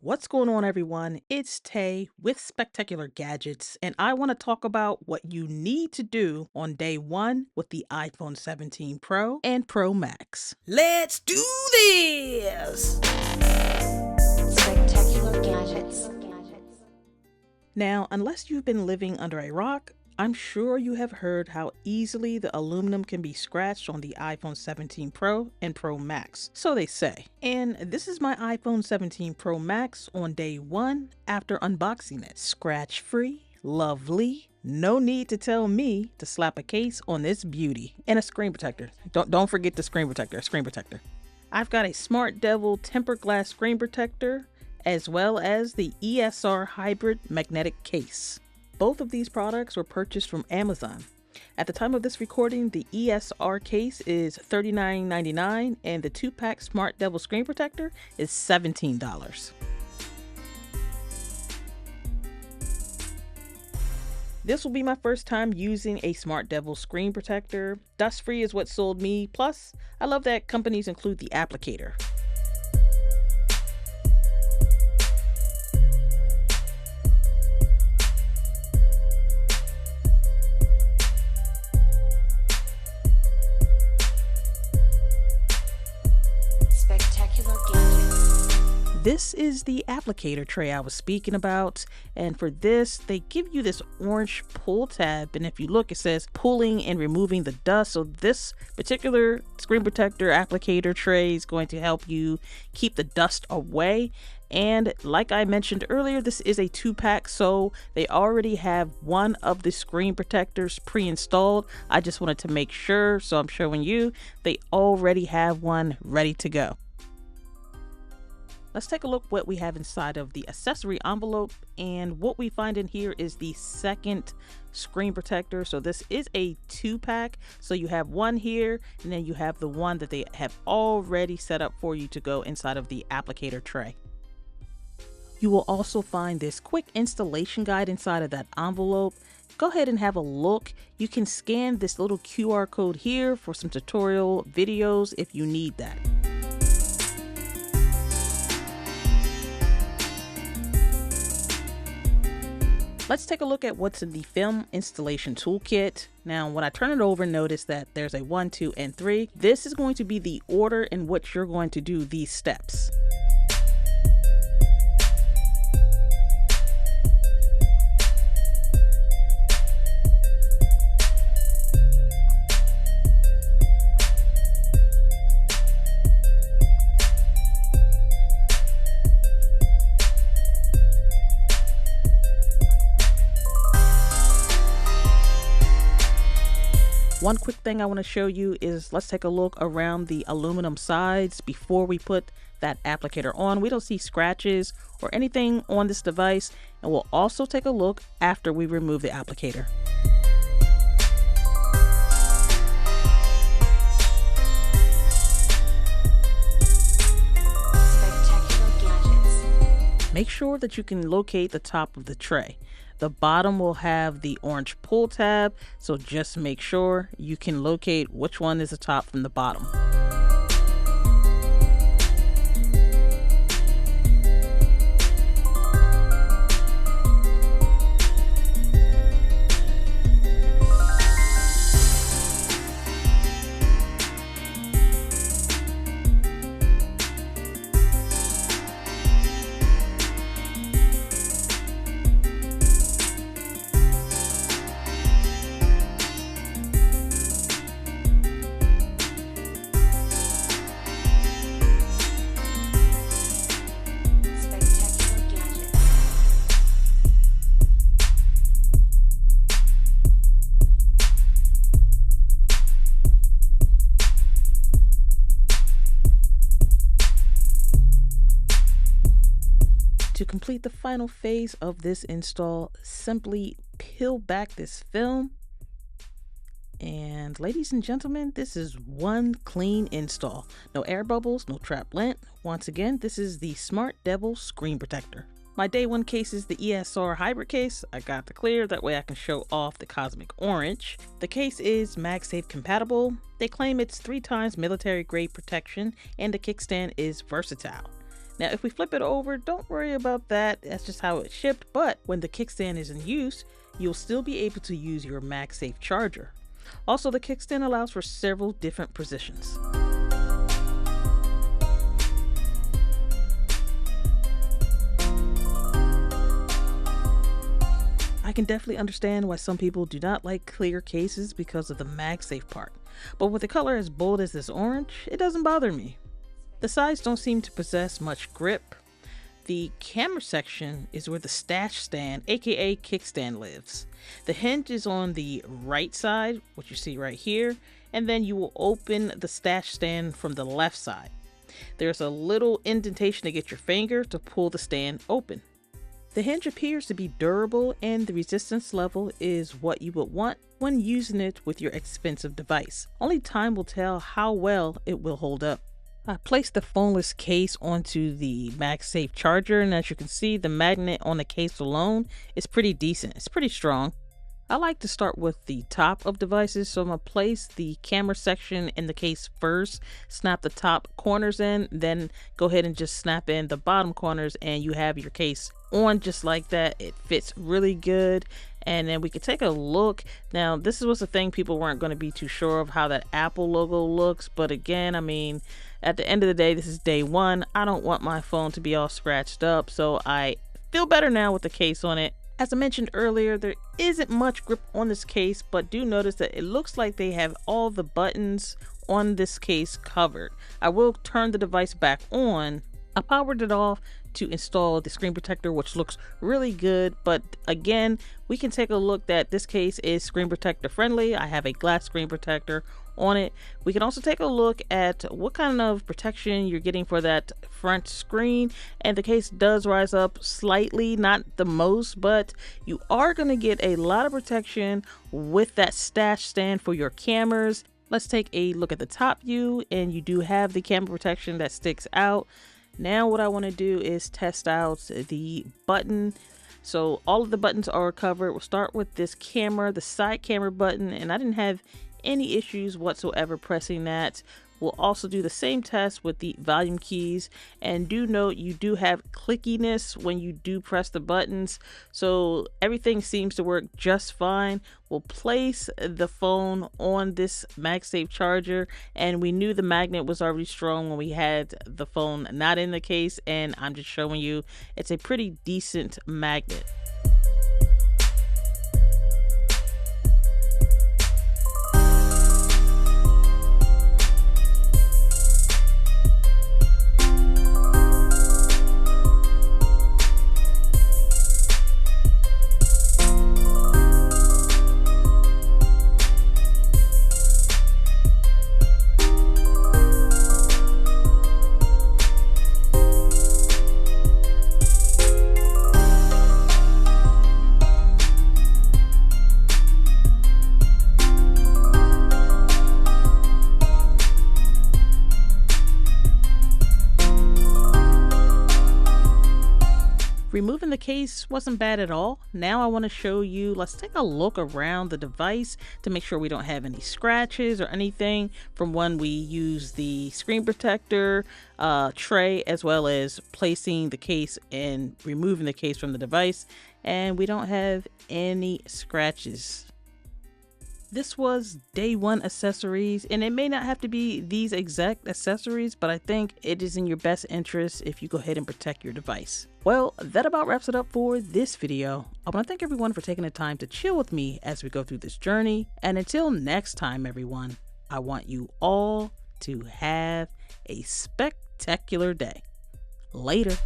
What's going on, everyone? It's Tay with Spectacular Gadgets, and I want to talk about what you need to do on day one with the iPhone 17 Pro and Pro Max. Let's do this! Spectacular Gadgets. Now, unless you've been living under a rock, I'm sure you have heard how easily the aluminum can be scratched on the iPhone 17 Pro and Pro Max, so they say. And this is my iPhone 17 Pro Max on day one after unboxing it. Scratch-free, lovely, no need to tell me to slap a case on this beauty. And a screen protector. Don't forget the screen protector. I've got a Smart Devil tempered glass screen protector, as well as the ESR hybrid magnetic case. Both of these products were purchased from Amazon. At the time of this recording, the ESR case is $39.99 and the 2-pack Smart Devil screen protector is $17. This will be my first time using a Smart Devil screen protector. Dust-free is what sold me, plus I love that companies include the applicator. Spectacular Gadgets. This is the applicator tray I was speaking about, and for this they give you this orange pull tab, and if you look it says pulling and removing the dust. So this particular screen protector applicator tray is going to help you keep the dust away. And like I mentioned earlier, this is a 2-pack, so they already have one of the screen protectors pre-installed. I just wanted to make sure, so I'm showing you they already have one ready to go. Let's take a look what we have inside of the accessory envelope, and what we find in here is the second screen protector. So this is a 2-pack, so you have one here and then you have the one that they have already set up for you to go inside of the applicator tray. You will also find this quick installation guide inside of that envelope. Go ahead and have a look. You can scan this little QR code here for some tutorial videos if you need that. Let's take a look at what's in the film installation toolkit. Now, when I turn it over, notice that there's a 1, 2, and 3. This is going to be the order in which you're going to do these steps. One quick thing I want to show you is let's take a look around the aluminum sides before we put that applicator on. We don't see scratches or anything on this device, and we'll also take a look after we remove the applicator. Spectacular Gadgets. Make sure that you can locate the top of the tray. The bottom will have the orange pull tab, so just make sure you can locate which one is the top from the bottom. Spectacular Gadgets. To complete the final phase of this install, simply peel back this film. And ladies and gentlemen, this is one clean install. No air bubbles, no trap lint. Once again, this is the Smart Devil screen protector. My day one case is the ESR hybrid case. I got the clear, that way I can show off the cosmic orange. The case is MagSafe compatible. They claim it's 3 times military grade protection and the kickstand is versatile. Now, if we flip it over, don't worry about that. That's just how it's shipped. But when the kickstand is in use, you'll still be able to use your MagSafe charger. Also, the kickstand allows for several different positions. I can definitely understand why some people do not like clear cases because of the MagSafe part, but with a color as bold as this orange, it doesn't bother me. The sides don't seem to possess much grip. The camera section is where the stash stand, aka kickstand, lives. The hinge is on the right side, what you see right here, and then you will open the stash stand from the left side. There's a little indentation to get your finger to pull the stand open. The hinge appears to be durable, and the resistance level is what you would want when using it with your expensive device. Only time will tell how well it will hold up. I placed the phoneless case onto the MagSafe charger, and as you can see, the magnet on the case alone is pretty decent. It's pretty strong. I like to start with the top of devices, so I'm going to place the camera section in the case first, snap the top corners in, then go ahead and just snap in the bottom corners, and you have your case on just like that. It fits really good. And then we could take a look. Now, this was the thing people weren't going to be too sure of, how that Apple logo looks. But again, I mean, at the end of the day, this is day one. I don't want my phone to be all scratched up, so I feel better now with the case on it. As I mentioned earlier, there isn't much grip on this case, but do notice that it looks like they have all the buttons on this case covered. I will turn the device back on. I powered it off to install the screen protector, which looks really good, but again, we can take a look that this case is screen protector friendly. I have a glass screen protector on it. We can also take a look at what kind of protection you're getting for that front screen, and the case does rise up slightly, not the most, but you are going to get a lot of protection with that stash stand for your cameras. Let's take a look at the top view, and you do have the camera protection that sticks out. Now what I want to do is test out the button. So all of the buttons are covered. We'll start with this camera, the side camera button, and I didn't have any issues whatsoever pressing that. We'll also do the same test with the volume keys, and do note you do have clickiness when you do press the buttons, so everything seems to work just fine. We'll place the phone on this MagSafe charger, and we knew the magnet was already strong when we had the phone not in the case, and I'm just showing you it's a pretty decent magnet. Removing the case wasn't bad at all. Now I want to show you, let's take a look around the device to make sure we don't have any scratches or anything from when we use the screen protector tray, as well as placing the case and removing the case from the device, and we don't have any scratches. This was day one accessories, and it may not have to be these exact accessories, but I think it is in your best interest if you go ahead and protect your device. Well, that about wraps it up for this video. I want to thank everyone for taking the time to chill with me as we go through this journey. And until next time, everyone, I want you all to have a spectacular day. Later.